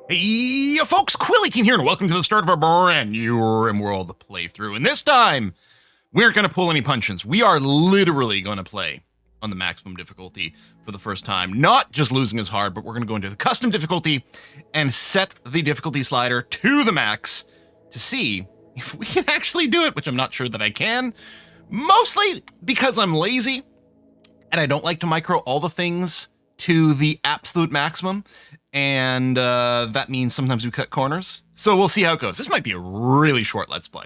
Hey, folks, Quilly Team here, and welcome to the start of a brand new RimWorld playthrough. And this time, we aren't going to pull any punches. We are literally going to play on the maximum difficulty for the first time. Not just losing is hard, but we're going to go into the custom difficulty and set the difficulty slider to the max to see if we can actually do it, which I'm not sure that I can. Mostly because I'm lazy and I don't like to micro all the things to the absolute maximum. And that means sometimes we cut corners. So we'll see how it goes. This might be a really short Let's Play.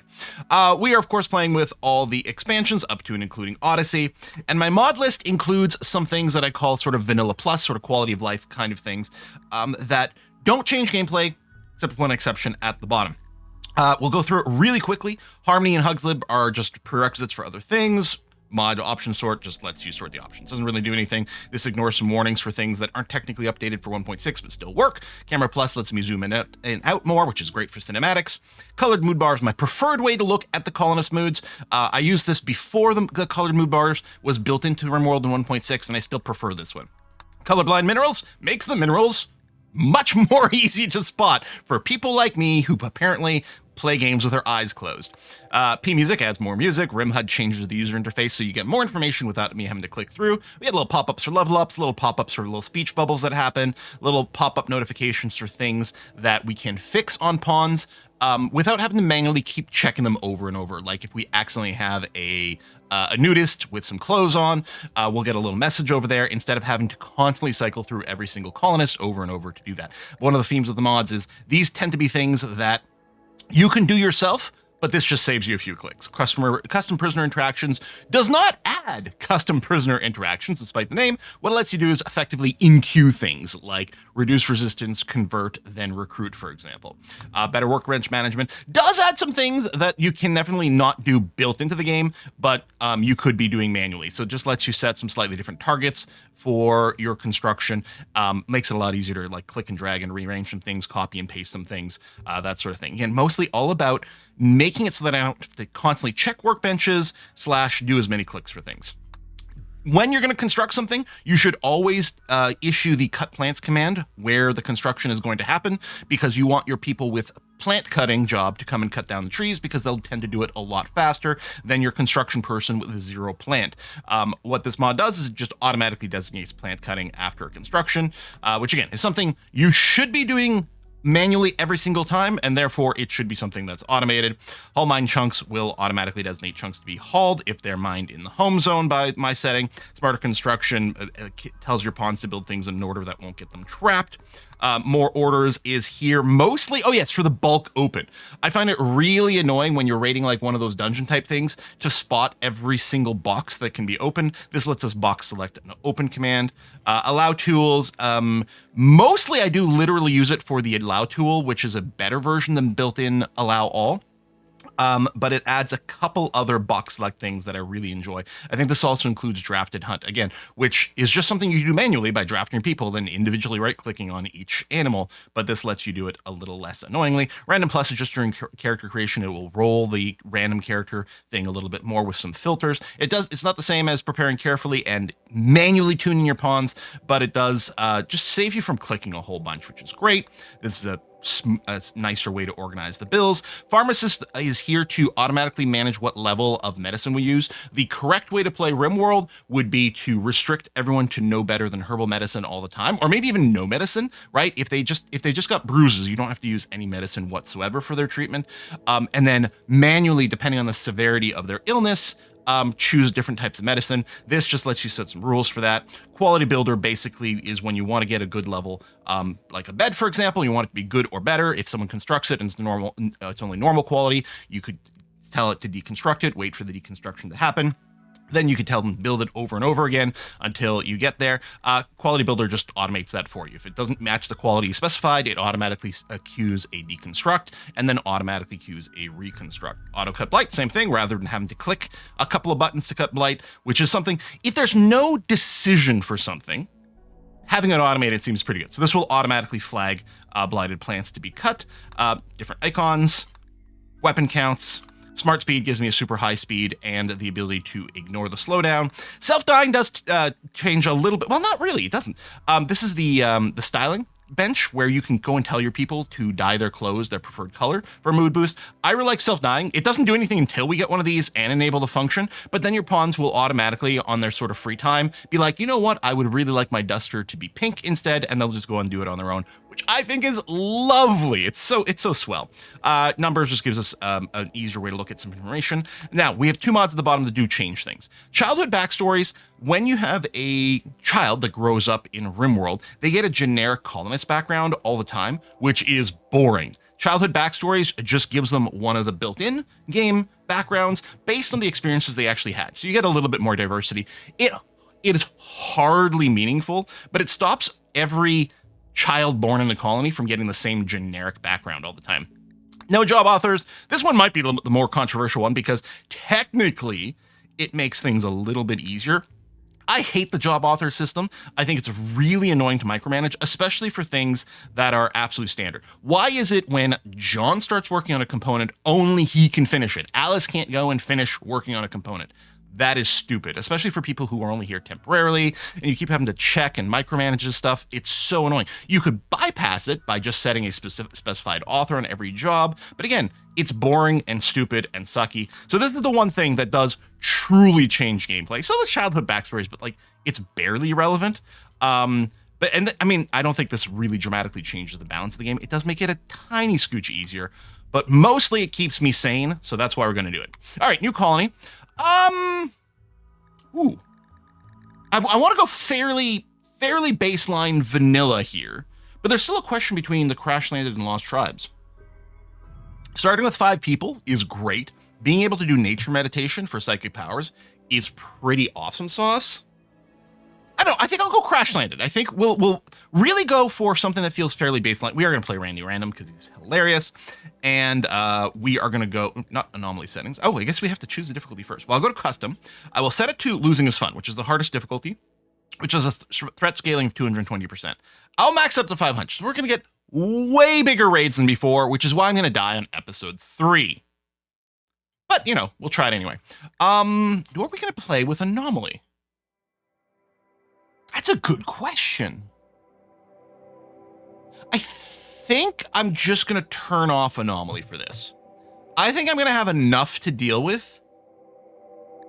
We are, of course, playing with all the expansions up to and including Odyssey. And my mod list includes some things that I call sort of vanilla plus, sort of quality of life kind of things that don't change gameplay, except for one exception at the bottom. We'll go through it really quickly. Harmony and Hugslib are just prerequisites for other things. Mod option sort just lets you sort the options. Doesn't really do anything. This ignores some warnings for things that aren't technically updated for 1.6 but still work. Camera Plus lets me zoom in and out more, which is great for cinematics. Colored mood bar is my preferred way to look at the colonist moods. I used this before the colored mood bars was built into RimWorld in 1.6, and I still prefer this one. Colorblind minerals makes the minerals much more easy to spot for people like me who apparently play games with their eyes closed. P-Music adds more music. RimHUD changes the user interface so you get more information without me having to click through. We had little pop-ups for level ups, little pop-ups for little speech bubbles that happen, little pop-up notifications for things that we can fix on pawns without having to manually keep checking them over and over. Like if we accidentally have a nudist with some clothes on, we'll get a little message over there instead of having to constantly cycle through every single colonist over and over to do that. One of the themes of the mods is these tend to be things that you can do yourself, but this just saves you a few clicks. Custom prisoner interactions does not add custom prisoner interactions, despite the name. What it lets you do is effectively in-queue things like reduce resistance, convert, then recruit, for example. Better workbench management does add some things that you can definitely not do built into the game, but you could be doing manually. So it just lets you set some slightly different targets for your construction. Makes it a lot easier to like click and drag and rearrange some things, copy and paste some things, that sort of thing. Again, mostly all about making it so that I don't have to constantly check workbenches / do as many clicks for things. When you're going to construct something, you should always issue the cut plants command where the construction is going to happen, because you want your people with plant cutting job to come and cut down the trees, because they'll tend to do it a lot faster than your construction person with a 0 plant. What this mod does is it just automatically designates plant cutting after a construction, which again is something you should be doing manually every single time, and therefore it should be something that's automated. Haul mine chunks will automatically designate chunks to be hauled if they're mined in the home zone by my setting. Smarter construction tells your pawns to build things in an order that won't get them trapped. More orders is here mostly. Oh yes, for the bulk open. I find it really annoying when you're raiding like one of those dungeon type things to spot every single box that can be opened. This lets us box select an open command. Allow tools. Mostly I do literally use it for the allow tool, which is a better version than built-in allow all. But it adds a couple other box select things that I really enjoy. I think this also includes drafted hunt, again, which is just something you do manually by drafting your people, then individually right-clicking on each animal, but this lets you do it a little less annoyingly. Random plus is just during character creation. It will roll the random character thing a little bit more with some filters. It's not the same as preparing carefully and manually tuning your pawns, but it does just save you from clicking a whole bunch, which is great. This is a nicer way to organize the bills. Pharmacist is here to automatically manage what level of medicine we use. The correct way to play RimWorld would be to restrict everyone to no better than herbal medicine all the time, or maybe even no medicine, right? If they just got bruises, you don't have to use any medicine whatsoever for their treatment. And then manually, depending on the severity of their illness, choose different types of medicine. This just lets you set some rules for that. Quality builder basically is when you want to get a good level, like a bed, for example, you want it to be good or better. If someone constructs it and it's only normal quality, you could tell it to deconstruct it, wait for the deconstruction to happen. Then you could tell them to build it over and over again until you get there. Quality Builder just automates that for you. If it doesn't match the quality specified, it automatically queues a deconstruct and then automatically queues a reconstruct. Auto cut blight, same thing, rather than having to click a couple of buttons to cut blight, which is something, if there's no decision for something, having it automated seems pretty good. So this will automatically flag blighted plants to be cut. Different icons, weapon counts. Smart speed gives me a super high speed and the ability to ignore the slowdown. Self-dying does change a little bit. Well, not really. It doesn't. This is the styling. bench where you can go and tell your people to dye their clothes their preferred color for a mood boost. I really like self-dyeing. It doesn't do anything until we get one of these and enable the function, but then your pawns will automatically, on their sort of free time, be like, you know what, I would really like my duster to be pink instead, and they'll just go and do it on their own, which I think is lovely. It's so swell. Numbers just gives us an easier way to look at some information. Now, we have two mods at the bottom that do change things. Childhood backstories. When you have a child that grows up in RimWorld, they get a generic colonist background all the time, which is boring. Childhood backstories just gives them one of the built-in game backgrounds based on the experiences they actually had. So you get a little bit more diversity. It is hardly meaningful, but it stops every child born in a colony from getting the same generic background all the time. No job authors. This one might be the more controversial one because technically it makes things a little bit easier. I hate the job author system. I think it's really annoying to micromanage, especially for things that are absolute standard. Why is it when John starts working on a component, only he can finish it? Alice can't go and finish working on a component. That is stupid, especially for people who are only here temporarily, and you keep having to check and micromanage this stuff. It's so annoying. You could bypass it by just setting a specified author on every job, but again, it's boring and stupid and sucky. So this is the one thing that does truly change gameplay. So the childhood backstories, but like it's barely relevant. I don't think this really dramatically changes the balance of the game. It does make it a tiny scooch easier, but mostly it keeps me sane. So that's why we're going to do it. All right, new colony. I want to go fairly baseline vanilla here, but there's still a question between the Crashlanded and Lost Tribes. Starting with 5 people is great. Being able to do nature meditation for psychic powers is pretty awesome sauce. I don't know. I think I'll go Crashlanded. I think we'll really go for something that feels fairly baseline. We are going to play Randy Random because he's hilarious. And we are going to go, not anomaly settings. Oh, I guess we have to choose the difficulty first. Well, I'll go to custom. I will set it to losing is fun, which is the hardest difficulty, which is a threat scaling of 220%. I'll max up to 500. So we're going to get way bigger raids than before, which is why I'm going to die on episode 3. But, you know, we'll try it anyway. Who are we going to play with anomaly? That's a good question. I think I'm just going to turn off anomaly for this. I think I'm going to have enough to deal with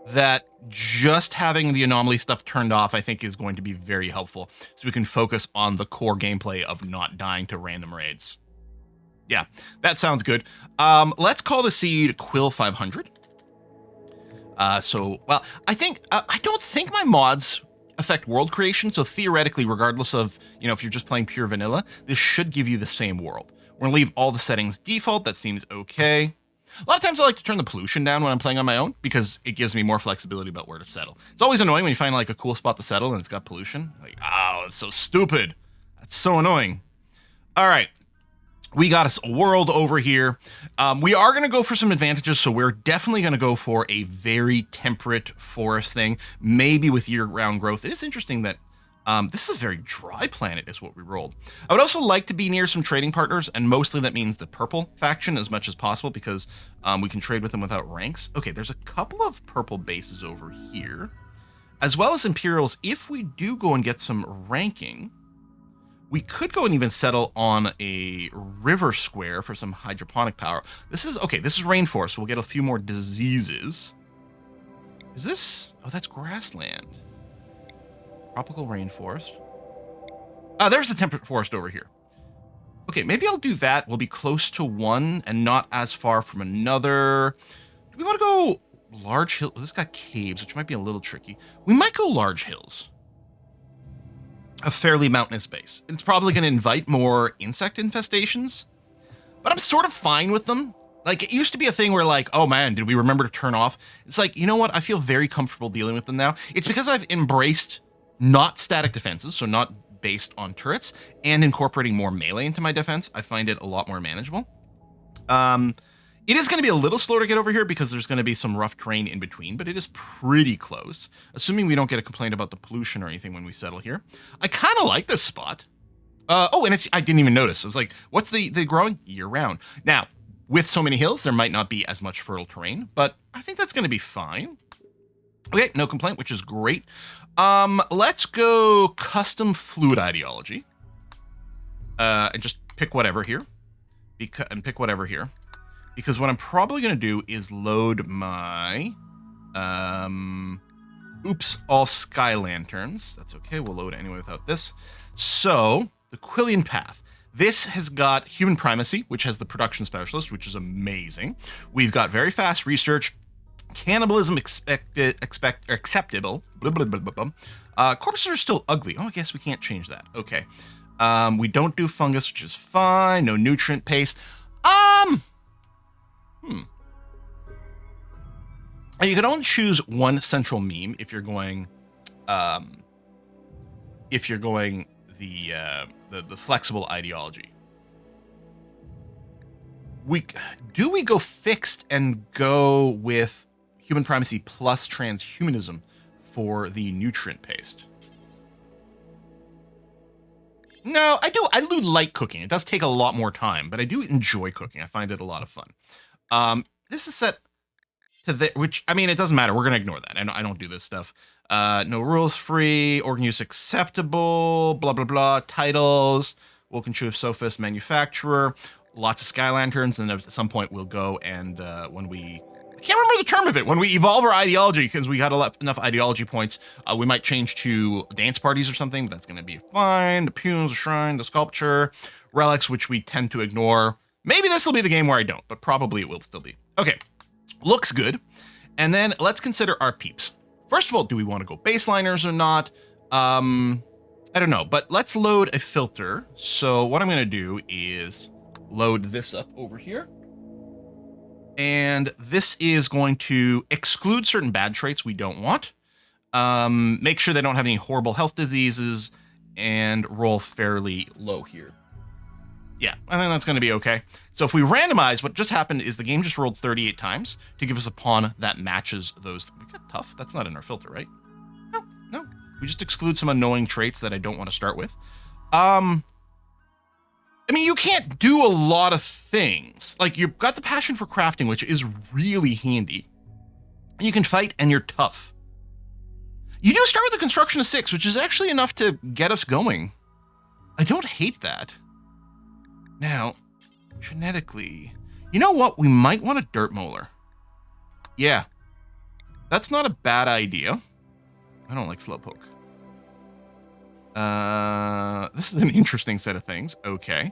that just having the anomaly stuff turned off, I think, is going to be very helpful. So we can focus on the core gameplay of not dying to random raids. Yeah, that sounds good. Let's call the seed Quill 500. I don't think my mods affect world creation. So theoretically, regardless of, if you're just playing pure vanilla, this should give you the same world. We're gonna leave all the settings default. That seems okay. A lot of times I like to turn the pollution down when I'm playing on my own because it gives me more flexibility about where to settle. It's always annoying when you find like a cool spot to settle and it's got pollution. Like, oh, it's so stupid. That's so annoying. All right. We got us a world over here. We are going to go for some advantages, so we're definitely going to go for a very temperate forest thing, maybe with year-round growth. It is interesting that this is a very dry planet is what we rolled. I would also like to be near some trading partners, and mostly that means the purple faction as much as possible because we can trade with them without ranks. Okay, there's a couple of purple bases over here, as well as Imperials. If we do go and get some ranking, we could go and even settle on a river square for some hydroponic power. This is rainforest, so we'll get a few more diseases. Is this? Oh, that's grassland. Tropical rainforest. There's the temperate forest over here. Okay, maybe I'll do that. We'll be close to one and not as far from another. Do we want to go large hill? This got caves, which might be a little tricky. We might go large hills. A fairly mountainous base. It's probably going to invite more insect infestations, but I'm sort of fine with them. Like, it used to be a thing where like, oh man, did we remember to turn off? It's like, you know what? I feel very comfortable dealing with them now. It's because I've embraced not static defenses, so not based on turrets, and incorporating more melee into my defense. I find it a lot more manageable. It is going to be a little slow to get over here because there's going to be some rough terrain in between, but it is pretty close, assuming we don't get a complaint about the pollution or anything when we settle here. I kind of like this spot. And I didn't even notice. I was like, what's the growing? Year-round. Now, with so many hills, there might not be as much fertile terrain, but I think that's going to be fine. Okay, no complaint, which is great. Let's go custom fluid ideology. And just pick whatever here. Pick whatever here. Because what I'm probably going to do is load my... oops, all sky lanterns. That's okay. We'll load it anyway without this. So, the Quillian Path. This has got human primacy, which has the production specialist, which is amazing. We've got very fast research, cannibalism acceptable. Blah, blah, blah, blah, blah. Corpses are still ugly. Oh, I guess we can't change that. Okay. We don't do fungus, which is fine. No nutrient paste. You can only choose one central meme if you're going, the flexible ideology. Do we go fixed and go with human primacy plus transhumanism for the nutrient paste? No, I do. I do like cooking. It does take a lot more time, but I do enjoy cooking. I find it a lot of fun. This is set to which, I mean, it doesn't matter. We're going to ignore that. I don't do this stuff. No rules free, organ use acceptable, blah, blah, blah. Titles, Woken Sophist manufacturer, lots of sky lanterns. And at some point we'll go and when we, I can't remember the term of it, when we evolve our ideology, because we got enough ideology points, we might change to dance parties or something, but that's going to be fine. The Punes, the Shrine, the Sculpture, Relics, which we tend to ignore. Maybe this will be the game where I don't, but probably it will still be. Okay, looks good. And then let's consider our peeps. First of all, do we want to go baseliners or not? I don't know, but let's load a filter. So what I'm going to do is load this up over here. And this is going to exclude certain bad traits we don't want. Make sure they don't have any horrible health diseases and roll fairly low here. Yeah, I think that's going to be okay. So if we randomize, what just happened is the game just rolled 38 times to give us a pawn that matches those. We got tough. That's not in our filter, right? No. We just exclude some annoying traits that I don't want to start with. I mean, you can't do a lot of things. Like, you've got the passion for crafting, which is really handy. And you can fight, and you're tough. You do start with a construction of 6, which is actually enough to get us going. I don't hate that. Now, genetically, you know what? We might want a dirt molar. Yeah, that's not a bad idea. I don't like slowpoke. This is an interesting set of things. Okay.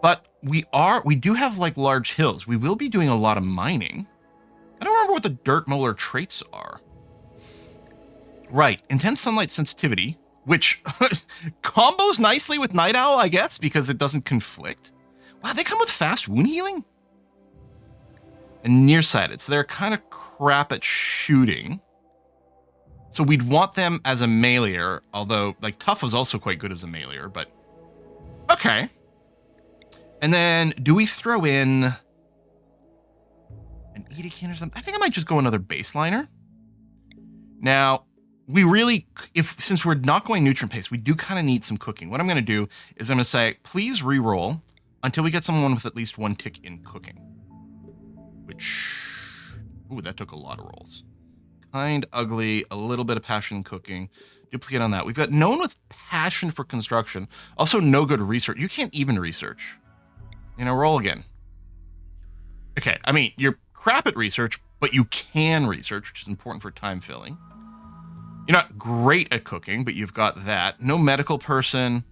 But we do have like large hills. We will be doing a lot of mining. I don't remember what the dirt molar traits are. Right. Intense sunlight sensitivity, which combos nicely with Night Owl, I guess, because it doesn't conflict. Wow, they come with fast wound healing? And nearsighted. So they're kind of crap at shooting. So we'd want them as a meleeer, although like tough was also quite good as a meleeer, but okay. And then do we throw in an Edekin or something? I think I might just go another baseliner. Now, we really, since we're not going nutrient paste, we do kind of need some cooking. What I'm going to do is I'm going to say, please re-roll until we get someone with at least 1 tick in cooking. Which, ooh, that took a lot of rolls. Kind, ugly, a little bit of passion in cooking. Duplicate on that. We've got no one with passion for construction. Also, no good research. You can't even research. You know, roll again. Okay, I mean, you're crap at research, but you can research, which is important for time filling. You're not great at cooking, but you've got that. No medical person.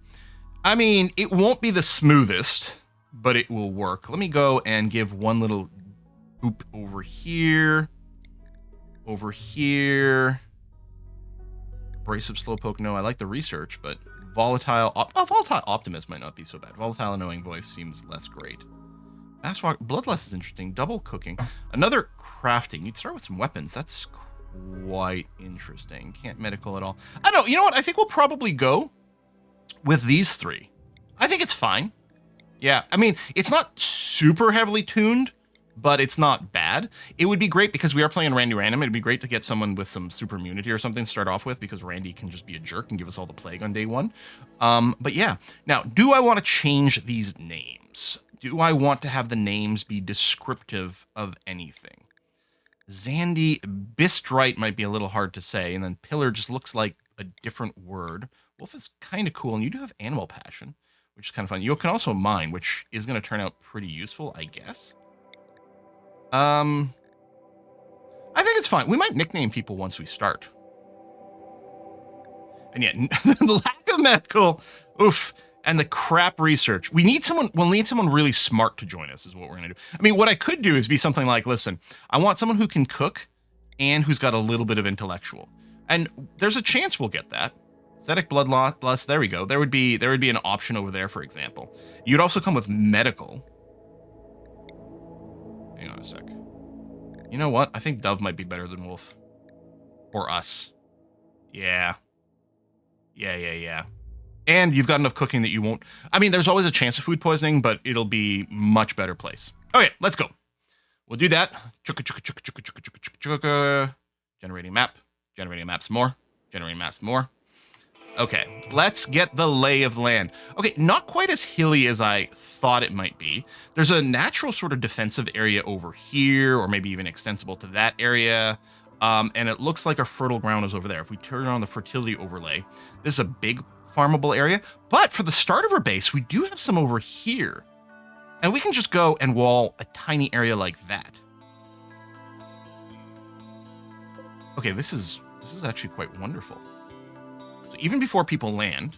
I mean, it won't be the smoothest, but it will work. Let me go and give one little boop over here. Over here. Abrasive slowpoke, no, I like the research, but volatile optimist might not be so bad. Volatile annoying voice seems less great. Fastwalk, bloodlust is interesting. Double cooking. Another crafting. You'd start with some weapons. That's quite interesting. Can't medical at all. I don't know. You know what? I think we'll probably go with these 3. I think it's fine. Yeah, I mean, it's not super heavily tuned, but it's not bad. It would be great because we are playing Randy Random. It'd be great to get someone with some super immunity or something to start off with because Randy can just be a jerk and give us all the plague on day 1. But yeah, now, do I want to change these names? Do I want to have the names be descriptive of anything? Zandy, Bistrite might be a little hard to say, and then Pillar just looks like a different word. Wolf is kind of cool, and you do have animal passion. which is kind of fun. You can also mine, which is going to turn out pretty useful, I guess. I think it's fine. We might nickname people once we start. And yet, the lack of medical, oof, and the crap research. We'll need someone really smart to join us is what we're going to do. I mean, what I could do is be something like, listen, I want someone who can cook and who's got a little bit of intellectual. And there's a chance we'll get that. Aesthetic bloodlust, there we go. There would be an option over there, for example. You'd also come with medical. Hang on a sec. You know what? I think Dove might be better than Wolf. Or us. Yeah. Yeah. And you've got enough cooking that you won't... I mean, there's always a chance of food poisoning, but it'll be much better place. Okay, let's go. We'll do that. Generating map. Generating maps more. Generating maps more. Okay, let's get the lay of the land. Okay, not quite as hilly as I thought it might be. There's a natural sort of defensive area over here, or maybe even extensible to that area. And it looks like our fertile ground is over there. If we turn on the fertility overlay, this is a big farmable area. But for the start of our base, we do have some over here. And we can just go and wall a tiny area like that. Okay, this is actually quite wonderful. So even before people land,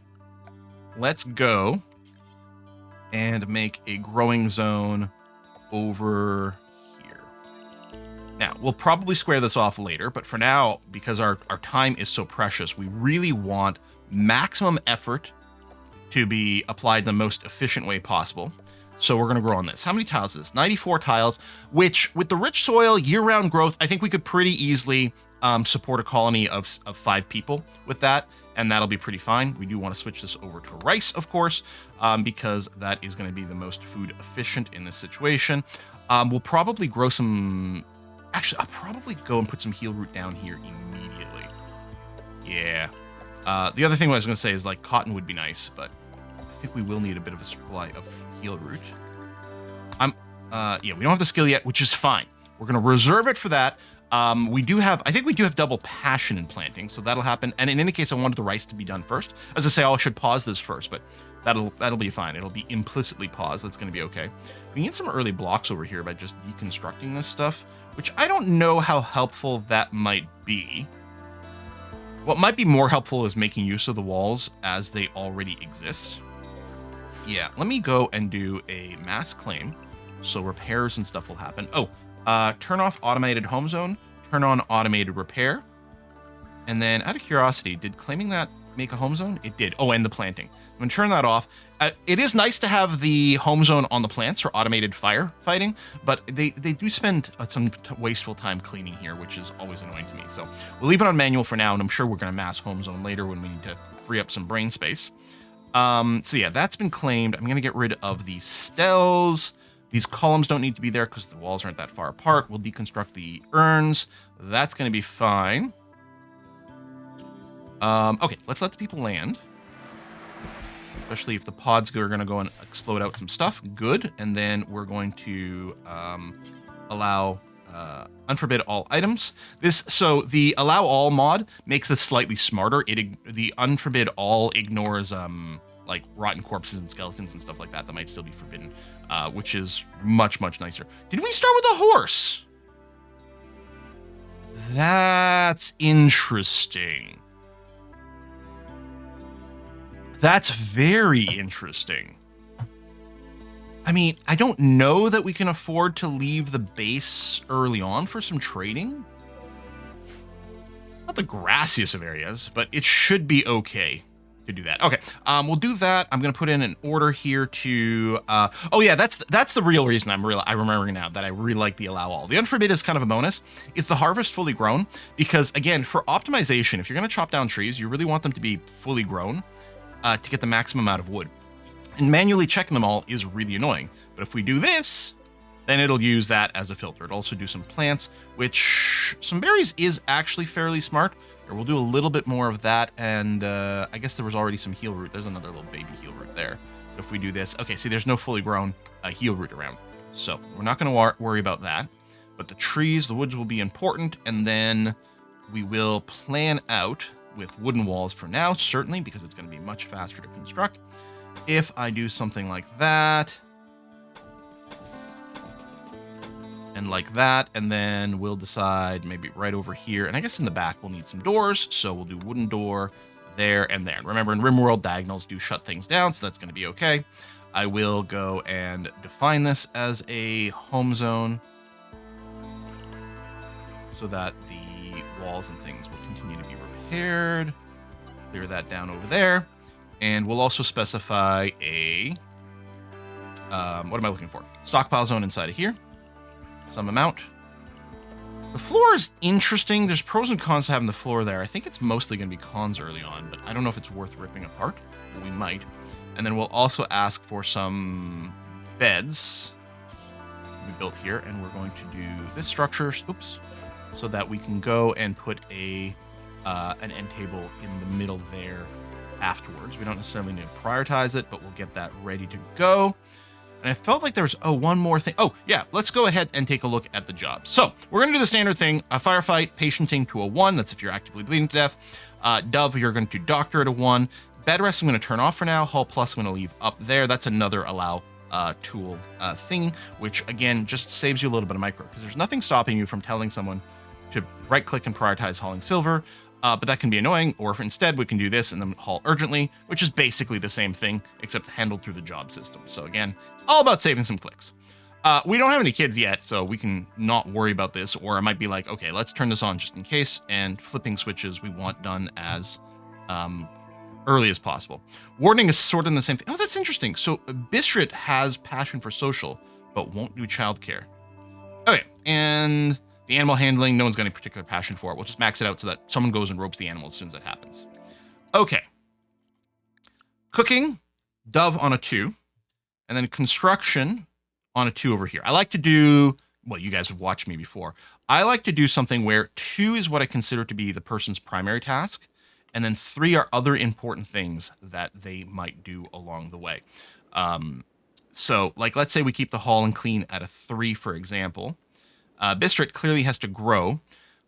let's go and make a growing zone over here. Now, we'll probably square this off later, but for now, because our time is so precious, we really want maximum effort to be applied the most efficient way possible. So we're going to grow on this. How many tiles is this? 94 tiles, which with the rich soil, year-round growth, I think we could pretty easily support a colony of 5 people with that, and that'll be pretty fine. We do want to switch this over to rice, of course, because that is going to be the most food efficient in this situation. We'll probably grow some... Actually, I'll probably go and put some heal root down here immediately. Yeah. The other thing I was going to say is, like, cotton would be nice, but I think we will need a bit of a supply of heal root. Yeah, we don't have the skill yet, which is fine. We're going to reserve it for that. I think we do have double passion in planting, so that'll happen. And in any case, I wanted the rice to be done first. As I say, I should pause this first, but that'll be fine. It'll be implicitly paused. That's going to be okay. We need some early blocks over here by just deconstructing this stuff, which I don't know how helpful that might be. What might be more helpful is making use of the walls as they already exist. Yeah, let me go and do a mass claim, so repairs and stuff will happen. Oh, turn off automated home zone, turn on automated repair. And then out of curiosity, did claiming that make a home zone? It did. Oh, and the planting. I'm going to turn that off. It is nice to have the home zone on the plants for automated firefighting, but they do spend some wasteful time cleaning here, which is always annoying to me. So we'll leave it on manual for now, and I'm sure we're going to mass home zone later when we need to free up some brain space. So yeah, that's been claimed. I'm going to get rid of these stels. These columns don't need to be there because the walls aren't that far apart. We'll deconstruct the urns. That's going to be fine. Okay, let's let the people land. Especially if the pods are going to go and explode out some stuff. Good. And then we're going to allow unforbid all items. So the allow all mod makes this slightly smarter. The unforbid all ignores like rotten corpses and skeletons and stuff like that might still be forbidden, which is much, much nicer. Did we start with a horse? That's interesting. That's very interesting. I mean, I don't know that we can afford to leave the base early on for some trading. Not the grassiest of areas, but it should be okay to do that. Okay, we'll do that. I'm going to put in an order here to... oh yeah, that's the real reason I'm remembering now that I really like the allow all. The unforbid is kind of a bonus. It's the harvest fully grown, because again, for optimization, if you're going to chop down trees, you really want them to be fully grown to get the maximum amount of wood. And manually checking them all is really annoying. But if we do this, then it'll use that as a filter. It'll also do some plants, which some berries is actually fairly smart. Or we'll do a little bit more of that. And I guess there was already some heal root. There's another little baby heal root there. But if we do this, okay, see, there's no fully grown heal root around. So we're not going to worry about that. But the trees, the woods will be important. And then we will plan out with wooden walls for now, certainly, because it's going to be much faster to construct. if I do something like that, and like that, and then we'll decide maybe right over here, and I guess in the back we'll need some doors, so we'll do wooden door there and there. And remember, in RimWorld, diagonals do shut things down, so that's going to be okay. I will go and define this as a home zone so that the walls and things will continue to be repaired. Clear that down over there. And we'll also specify a, what am I looking for? Stockpile zone inside of here. Some amount. The floor is interesting. There's pros and cons to having the floor there. I think it's mostly going to be cons early on, but I don't know if it's worth ripping apart. But we might. And then we'll also ask for some beds we built here, and we're going to do this structure, oops, so that we can go and put a an end table in the middle there afterwards. We don't necessarily need to prioritize it, but we'll get that ready to go. And I felt like there was, one more thing. Oh, yeah, let's go ahead and take a look at the job. So we're going to do the standard thing, a firefight, patienting to a 1. That's if you're actively bleeding to death. Dove, you're going to doctor at a 1. Bed rest, I'm going to turn off for now. Hull plus, I'm going to leave up there. That's another allow tool thing, which, again, just saves you a little bit of micro, because there's nothing stopping you from telling someone to right-click and prioritize hauling silver. But that can be annoying, or if instead we can do this and then haul urgently, which is basically the same thing, except handled through the job system. So again, it's all about saving some clicks. We don't have any kids yet, so we can not worry about this, or I might be like, okay, let's turn this on just in case, and flipping switches we want done as early as possible. Wardening is sort of in the same thing. Oh, that's interesting. So Bistrit has passion for social, but won't do childcare. Okay, and the animal handling, no one's got any particular passion for it. We'll just max it out so that someone goes and ropes the animal as soon as that happens. Okay. Cooking, Dove on a 2. And then construction on a 2 over here. I like to do, well, you guys have watched me before. I like to do something where 2 is what I consider to be the person's primary task. And then 3 are other important things that they might do along the way. So, like, let's say we keep the haul and clean at a 3, for example. Bistrit clearly has to grow.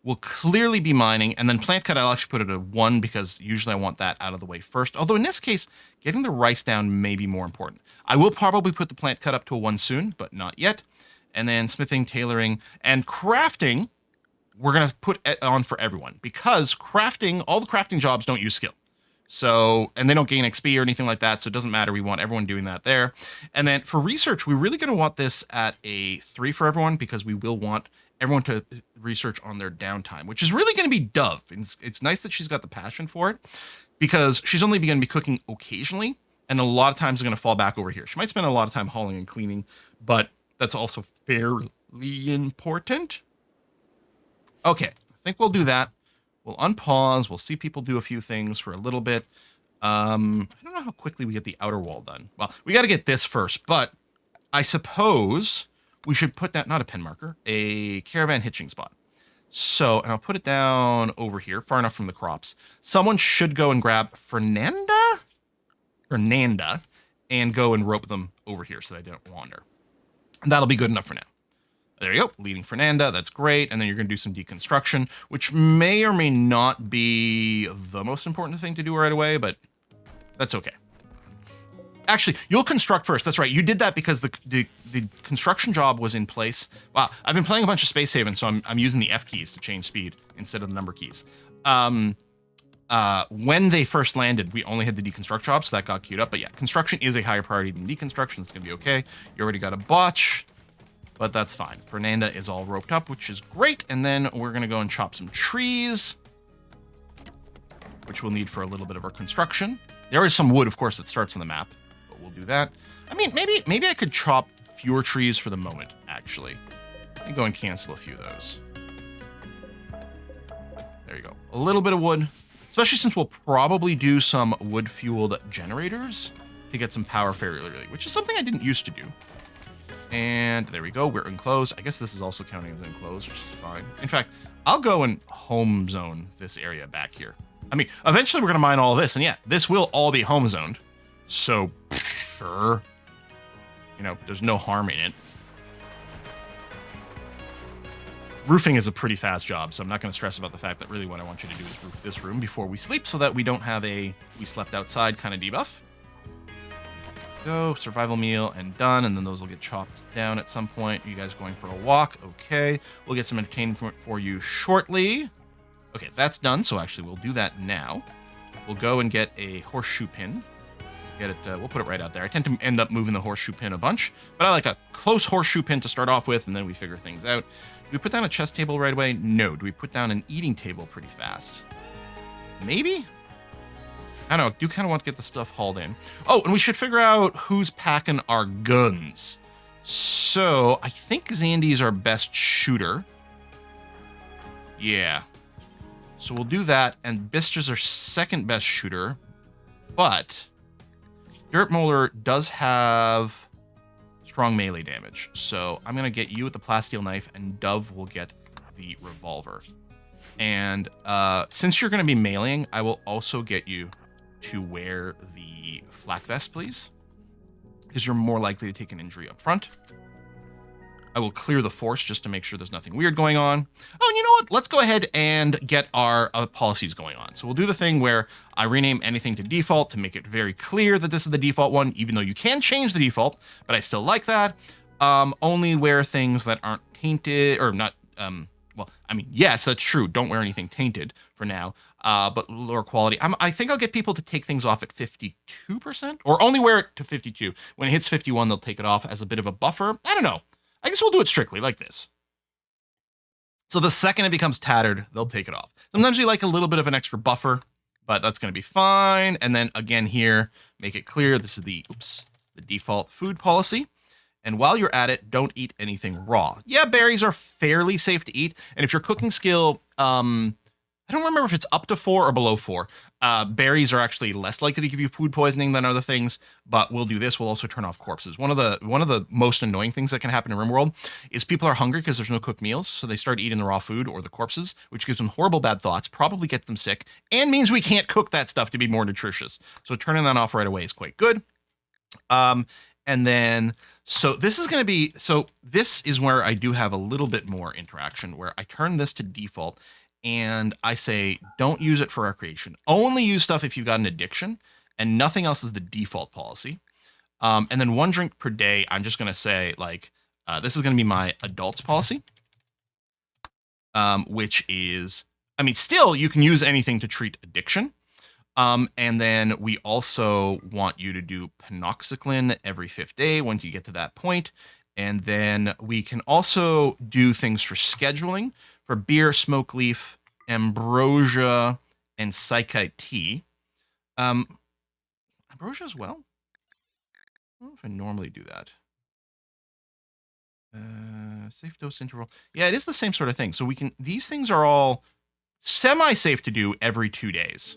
We'll clearly be mining, and then plant cut I'll actually put it at a 1 because usually I want that out of the way first. Although in this case, getting the rice down may be more important. I will probably put the plant cut up to a 1 soon, but not yet. And then smithing, tailoring, and crafting, we're going to put on for everyone because crafting, all the crafting jobs don't use skill. So, and they don't gain XP or anything like that, so it doesn't matter. We want everyone doing that there. And then for research, we're really going to want this at a 3 for everyone because we will want everyone to research on their downtime, which is really going to be Dove. It's nice that she's got the passion for it because she's only going to be cooking occasionally, and a lot of times is going to fall back over here. She might spend a lot of time hauling and cleaning, but that's also fairly important. Okay, I think we'll do that. We'll unpause. We'll see people do a few things for a little bit. I don't know how quickly we get the outer wall done. Well, we got to get this first, but I suppose we should put that, not a pen marker, a caravan hitching spot. So, and I'll put it down over here, far enough from the crops. Someone should go and grab Fernanda, and go and rope them over here so they don't wander. And that'll be good enough for now. There you go, leading Fernanda, that's great. And then you're going to do some deconstruction, which may or may not be the most important thing to do right away, but that's okay. Actually, you'll construct first. That's right. You did that because the construction job was in place. Wow, I've been playing a bunch of Space Haven, so I'm using the F keys to change speed instead of the number keys. When they first landed, we only had the deconstruct job, so that got queued up. But yeah, construction is a higher priority than deconstruction. That's going to be okay. You already got a botch. But that's fine. Fernanda is all roped up, which is great. And then we're going to go and chop some trees, which we'll need for a little bit of our construction. There is some wood, of course, that starts on the map, but we'll do that. I mean, maybe I could chop fewer trees for the moment, actually. Let me go and cancel a few of those. There you go. A little bit of wood, especially since we'll probably do some wood-fueled generators to get some power fairly early, which is something I didn't used to do. And there we go. We're enclosed. I guess this is also counting as enclosed, which is fine. In fact, I'll go and home zone this area back here. I mean, eventually we're going to mine all this. And yeah, this will all be home zoned. So, sure. You know, there's no harm in it. Roofing is a pretty fast job, so I'm not going to stress about the fact that really what I want you to do is roof this room before we sleep so that we don't have a we slept outside kind of debuff. Go, survival meal, and done, and then those will get chopped down at some point. You guys going for a walk? Okay. We'll get some entertainment for you shortly. Okay, that's done, so actually we'll do that now. We'll go and get a horseshoe pin. Get it. We'll put it right out there. I tend to end up moving the horseshoe pin a bunch, but I like a close horseshoe pin to start off with, and then we figure things out. Do we put down a chess table right away? No. Do we put down an eating table pretty fast? Maybe? I don't know. Do kind of want to get the stuff hauled in. Oh, and we should figure out who's packing our guns. So I think Zandy's our best shooter. Yeah. So we'll do that, and Bister's our second best shooter, but Dirt Molar does have strong melee damage. So I'm going to get you with the plasteel knife, and Dove will get the revolver. And since you're going to be meleeing, I will also get you to wear the flak vest, please, because you're more likely to take an injury up front. I will clear the force just to make sure there's nothing weird going on. Oh, and you know what? Let's go ahead and get our policies going on. So we'll do the thing where I rename anything to default to make it very clear that this is the default one, even though you can change the default, but I still like that. Only wear things that aren't tainted, or not, well, I mean, yes, that's true. Don't wear anything tainted for now, but lower quality. I think I'll get people to take things off at 52%, or only wear it to 52. When it hits 51, they'll take it off as a bit of a buffer. I don't know. I guess we'll do it strictly like this. So the second it becomes tattered, they'll take it off. Sometimes we like a little bit of an extra buffer, but that's going to be fine. And then again here, make it clear this is the default food policy. And while you're at it, don't eat anything raw. Yeah, berries are fairly safe to eat. And if your cooking skill, I don't remember if it's up to 4 or below 4. Berries are actually less likely to give you food poisoning than other things, but we'll do this. We'll also turn off corpses. One of the most annoying things that can happen in RimWorld is people are hungry because there's no cooked meals, so they start eating the raw food or the corpses, which gives them horrible bad thoughts, probably gets them sick, and means we can't cook that stuff to be more nutritious. So turning that off right away is quite good. And then, so this is going to be, so this is where I do have a little bit more interaction, where I turn this to default, and I say, don't use it for recreation. Only use stuff if you've got an addiction, and nothing else is the default policy. And then 1 drink per day, I'm just going to say, like, this is going to be my adults policy, which is, I mean, still, you can use anything to treat addiction. And then we also want you to do panoxyclin every 5th day once you get to that point. And then we can also do things for scheduling, for beer, smoke leaf, ambrosia, and psychite tea. Ambrosia as well? I don't know if I normally do that. Safe dose interval. Yeah, it is the same sort of thing. So we can, these things are all semi-safe to do every 2 days.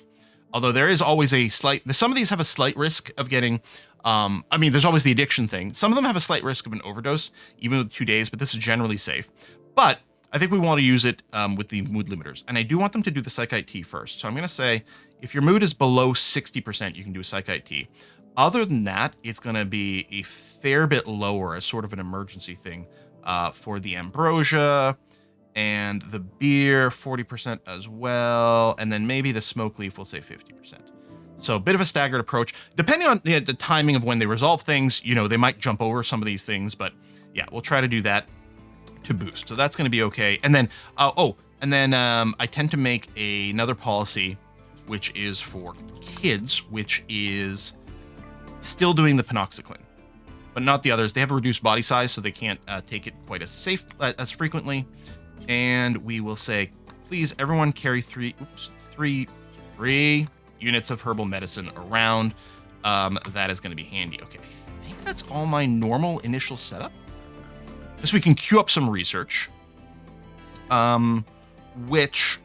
Although there is always a slight, some of these have a slight risk of getting, I mean, there's always the addiction thing. Some of them have a slight risk of an overdose, even with 2 days, but this is generally safe. But I think we want to use it with the mood limiters. And I do want them to do the psychite tea first. So I'm going to say, if your mood is below 60%, you can do a psychite tea. Other than that, it's going to be a fair bit lower as sort of an emergency thing for the ambrosia and the beer, 40% as well. And then maybe the smoke leaf, we'll say 50%. So a bit of a staggered approach. Depending on the timing of when they resolve things, you know, they might jump over some of these things. But yeah, we'll try to do that to boost. So that's going to be okay. And then, I tend to make another policy, which is for kids, which is still doing the panoxyclin, but not the others. They have a reduced body size, so they can't take it quite as frequently. And we will say, please, everyone carry three units of herbal medicine around. That is going to be handy. Okay, I think that's all my normal initial setup. So we can queue up some research, which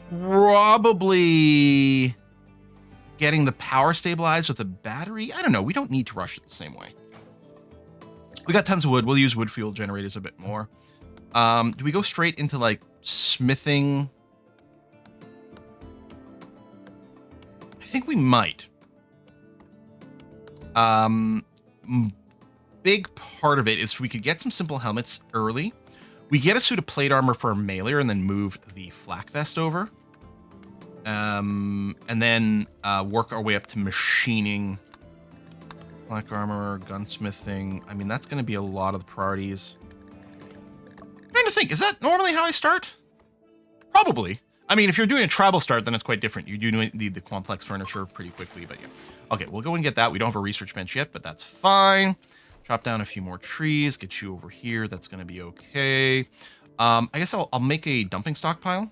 probably getting the power stabilized with a battery. I don't know. We don't need to rush it the same way. We got tons of wood. We'll use wood fuel generators a bit more. Do we go straight into like smithing? I think we might. Big part of it is if we could get some simple helmets early. We get a suit of plate armor for a mailer and then move the flak vest over. And then work our way up to machining Black armor, gunsmithing. I mean, that's going to be a lot of the priorities. I'm trying to think, is that normally how I start? Probably. I mean, if you're doing a tribal start, then it's quite different. You do need the complex furniture pretty quickly, but yeah. Okay, we'll go and get that. We don't have a research bench yet, but that's fine. Chop down a few more trees, get you over here. That's going to be okay. I guess I'll make a dumping stockpile.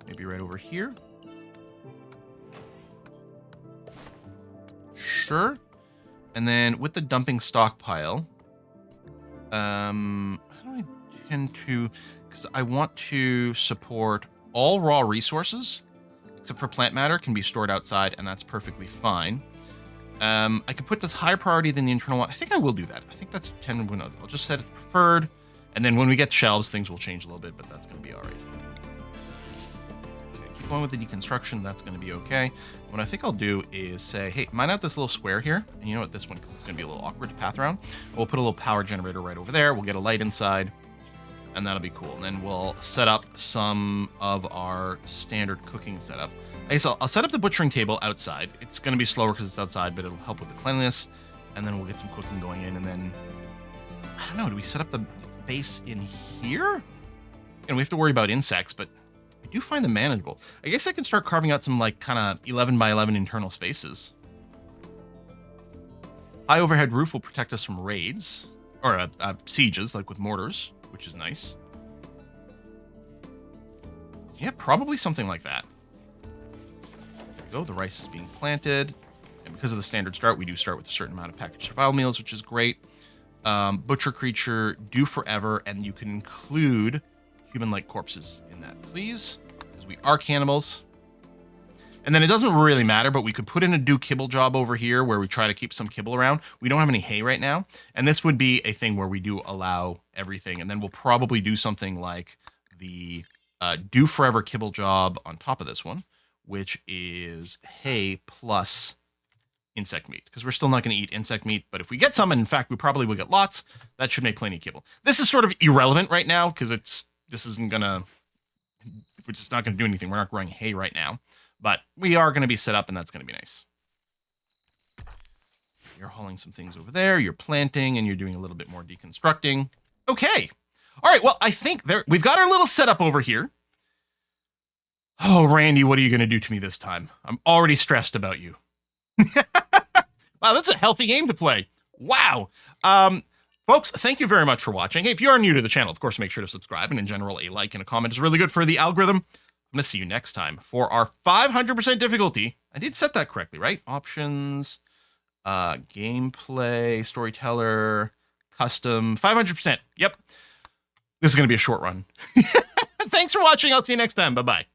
Maybe right over here. Sure. And then with the dumping stockpile, how do I tend to... Because I want to support all raw resources, except for plant matter, can be stored outside, and that's perfectly fine. I could put this higher priority than the internal one. I think I will do that. I think that's 10. I'll just set it preferred, and then when we get shelves, things will change a little bit, but that's going to be all right. Okay, keep going with the deconstruction. That's going to be okay. What I think I'll do is say, hey, mine out this little square here, and you know what, this one, because it's going to be a little awkward to path around. We'll put a little power generator right over there. We'll get a light inside. And that'll be cool. And then we'll set up some of our standard cooking setup. I guess I'll set up the butchering table outside. It's going to be slower because it's outside, but it'll help with the cleanliness. And then we'll get some cooking going in. And then, I don't know, do we set up the base in here? And we have to worry about insects, but I do find them manageable. I guess I can start carving out some like kind of 11 by 11 internal spaces. High overhead roof will protect us from raids or sieges, like with mortars, which is nice. Yeah, probably something like that. There we go. The rice is being planted. And because of the standard start, we do start with a certain amount of packaged survival meals, which is great. Butcher creature, do forever, and you can include human-like corpses in that, please, because we are cannibals. And then it doesn't really matter, but we could put in a do kibble job over here where we try to keep some kibble around. We don't have any hay right now. And this would be a thing where we do allow everything. And then we'll probably do something like the do forever kibble job on top of this one, which is hay plus insect meat. Because we're still not going to eat insect meat. But if we get some, and in fact, we probably will get lots, that should make plenty of kibble. This is sort of irrelevant right now because this isn't going to, we're just not going to do anything. We're not growing hay right now. But we are going to be set up, and that's going to be nice. You're hauling some things over there. You're planting, and you're doing a little bit more deconstructing. Okay. All right. Well, I think we've got our little setup over here. Oh, Randy, what are you going to do to me this time? I'm already stressed about you. Wow, that's a healthy game to play. Wow. Folks, thank you very much for watching. Hey, if you are new to the channel, of course, make sure to subscribe. And in general, a like and a comment is really good for the algorithm. I'm going to see you next time for our 500% difficulty. I did set that correctly, right? Options, gameplay, storyteller, custom, 500%. Yep. This is going to be a short run. Thanks for watching. I'll see you next time. Bye-bye.